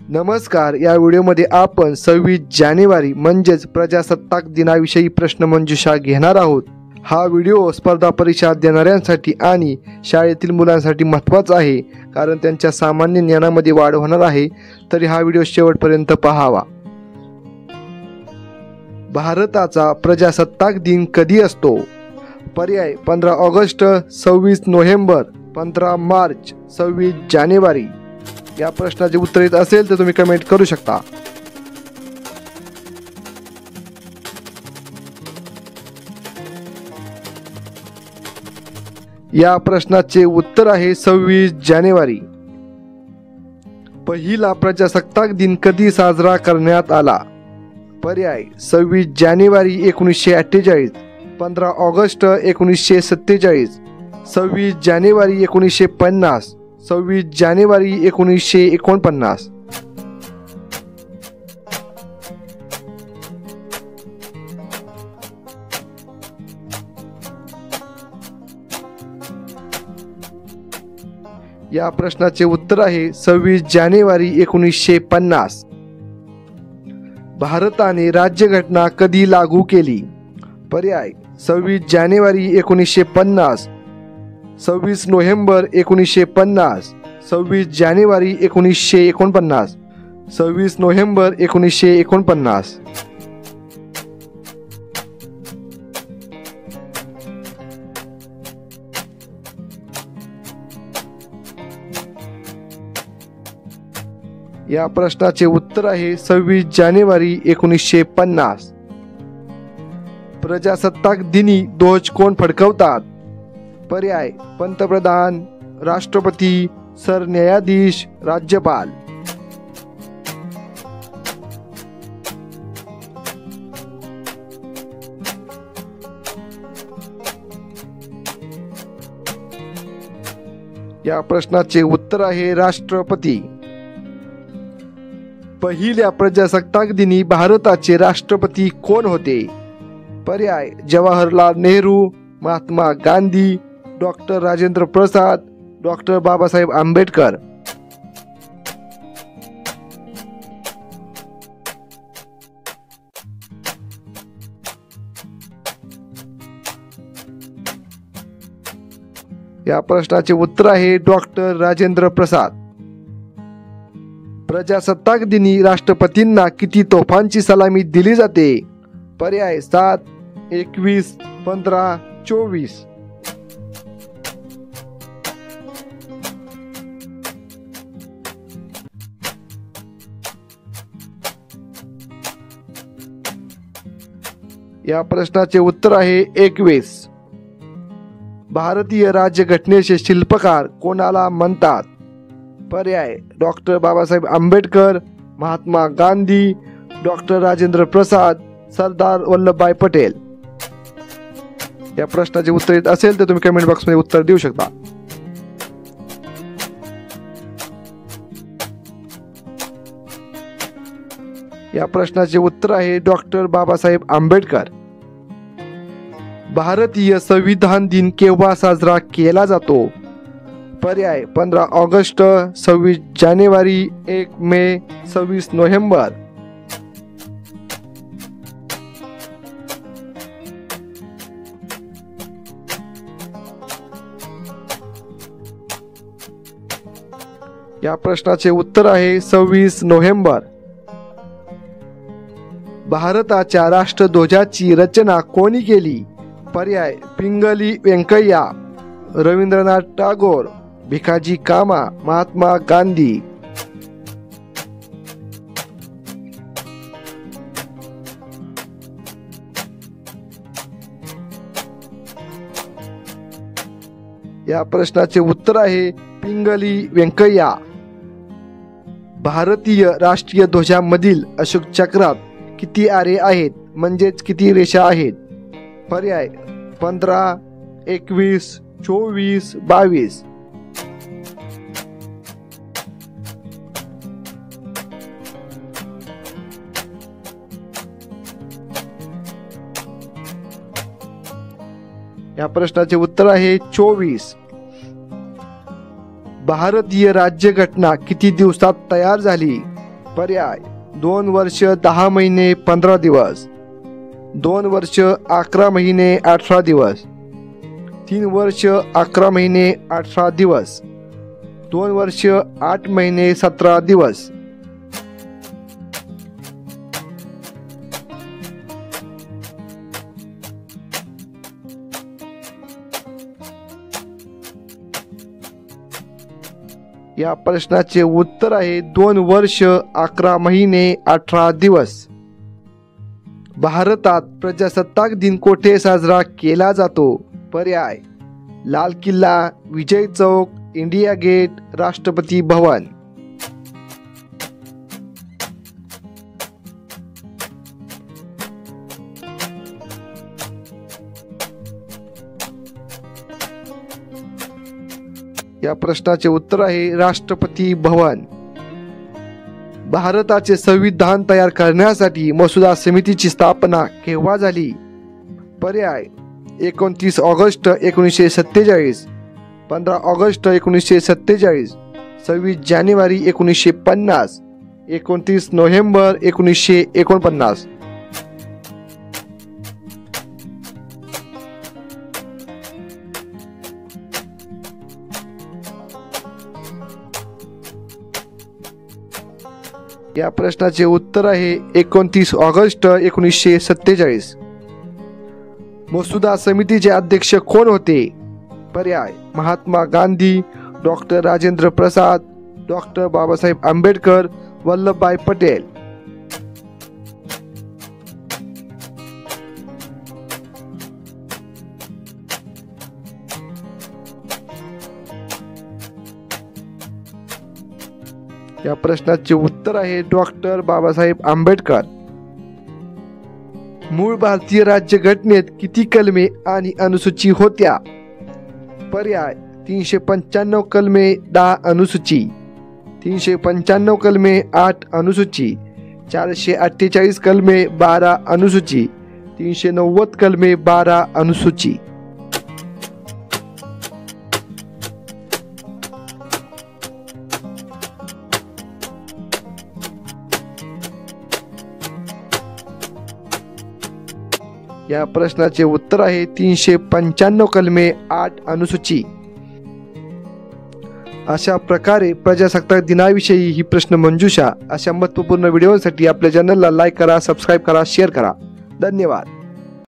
नमस्कार. या व्हिडिओमध्ये आपण 26 जानेवारी म्हणजेच प्रजासत्ताक दिनाविषयी प्रश्नमंजुषा घेणार आहोत. हा व्हिडिओ स्पर्धा परीक्षा देणाऱ्यांसाठी आणि शाळेतील मुलांसाठी महत्त्वाचा आहे, कारण त्यांच्या सामान्य ज्ञानामध्ये वाढ होणार आहे. तरी हा व्हिडिओ शेवटपर्यंत पाहावा. भारताचा प्रजासत्ताक दिन कधी असतो? पर्याय 15 ऑगस्ट, 26 नोव्हेंबर, 15 मार्च, 26 जानेवारी. या प्रश्नाचे उत्तर येत असेल तर तुम्ही कमेंट करू शकता. या प्रश्नाचे उत्तर आहे 26 जानेवारी. पहिला प्रजासत्ताक दिन कधी साजरा करण्यात आला? पर्याय 26 जानेवारी 1948, 15 ऑगस्ट 1947, 26 जानेवारी 1950, 26 जानेवारी 1949. या प्रश्नाचे उत्तर आहे 26 जानेवारी 1950. भारताने राज्यघटना कधी लागू केली? पर्याय 26 जानेवारी 1950, 26 नोव्हेंबर 1950, 26 जानेवारी 1949, 26 नोव्हेंबर 1949. या प्रश्नाचे उत्तर आहे 26 जानेवारी 1950. प्रजासत्ताक दिनी ध्वज कोण फडकवतात? पर्याय पंतप्रधान, राष्ट्रपती, सरन्यायाधीश, राज्यपाल. या प्रश्नाचे उत्तर आहे राष्ट्रपती. पहिल्या प्रजासत्ताक दिनी भारताचे राष्ट्रपती कोण होते? पर्याय जवाहरलाल नेहरू, महात्मा गांधी, डॉक्टर राजेंद्र प्रसाद, डॉक्टर बाबासाहेब आंबेडकर. या प्रश्नाचे उत्तर आहे डॉक्टर राजेंद्र प्रसाद. प्रजासत्ताक दिनी राष्ट्रपतींना किती तोफांची सलामी दिली जाते? पर्याय 7, 21, 15, 24. या प्रश्नाचे उत्तर आहे 21. भारतीय राज्यघटनेचे शिल्पकार कोणाला म्हणतात? पर्याय डॉक्टर बाबासाहेब आंबेडकर, महात्मा गांधी, डॉक्टर राजेंद्र प्रसाद, सरदार वल्लभभाई पटेल. या प्रश्नाचे उत्तर येत असेल तर तुम्ही कमेंट बॉक्समध्ये उत्तर देऊ शकता. या प्रश्नाचे उत्तर आहे डॉक्टर बाबासाहेब आंबेडकर. भारतीय संविधान दिन केव्हा साजरा केला जातो? पर्याय 15 ऑगस्ट, 26 जानेवारी, 1 मे, 26 नोव्हेंबर. या प्रश्नाचे उत्तर आहे 26 नोव्हेंबर. भारताच्या राष्ट्रध्वजाची रचना कोणी केली? पर्याय पिंगली व्यंकय्या, रवींद्रनाथ टागोर, भिकाजी कामा, महात्मा गांधी. या प्रश्नाचे उत्तर आहे पिंगली व्यंकय्या. भारतीय राष्ट्रीय ध्वजामधील अशोक चक्रात किती आरे आहेत, म्हणजेच किती रेषा आहेत? पर्याय 15, 21, 24, 22. या प्रश्नाचे उत्तर आहे 24. भारतीय राज्यघटना किती दिवसात तयार झाली? पर्याय 2 वर्ष 10 महिने 15 दिवस, 2 वर्ष 11 महिने 18 दिवस, 3 वर्ष 11 महिने 18 दिवस, 2 वर्ष 8 महिने 17 दिवस. या प्रश्नाचे उत्तर आहे 2 वर्ष 11 महिने 18 दिवस. भारतात प्रजासत्ताक दिन कोठे साजरा केला जातो? पर्याय लाल किल्ला, विजय चौक, इंडिया गेट, राष्ट्रपती भवन. या प्रश्नाचे उत्तर आहे राष्ट्रपती भवन. भारताचे संविधान तयार करण्यासाठी मसुदा समितीची स्थापना केव्हा झाली? पर्याय 29 ऑगस्ट 1947, 15 ऑगस्ट 1947, 26 जानेवारी 1950, 29 नोव्हेंबर 1949. या प्रश्नाचे उत्तर आहे 29 ऑगस्ट 1947. मसुदा समितीचे अध्यक्ष कोण होते? पर्याय महात्मा गांधी, डॉक्टर राजेंद्र प्रसाद, डॉक्टर बाबासाहेब आंबेडकर, वल्लभभाई पटेल. या प्रश्नाचे उत्तर आहे डॉक्टर बाबासाहेब आंबेडकर. मूळ भारतीय राज्यघटनेत किती कलमे आणि अनुसूची होत्या? पर्याय 395 कलमे 10 अनुसूची, 395 कलमे 8 अनुसूची, 448 कलमे 12 अनुसूची, 390 कलमे 12 अनुसूची. या प्रश्नाचे उत्तर आहे 395 कलमे 8 अनुसूची. अशा प्रकारे प्रजासत्ताक दिनाविषयी ही प्रश्न मंजुषा अशा महत्त्वपूर्ण व्हिडिओसाठी आपल्या चॅनलला लाईक करा, सबस्क्राईब करा, शेअर करा. धन्यवाद.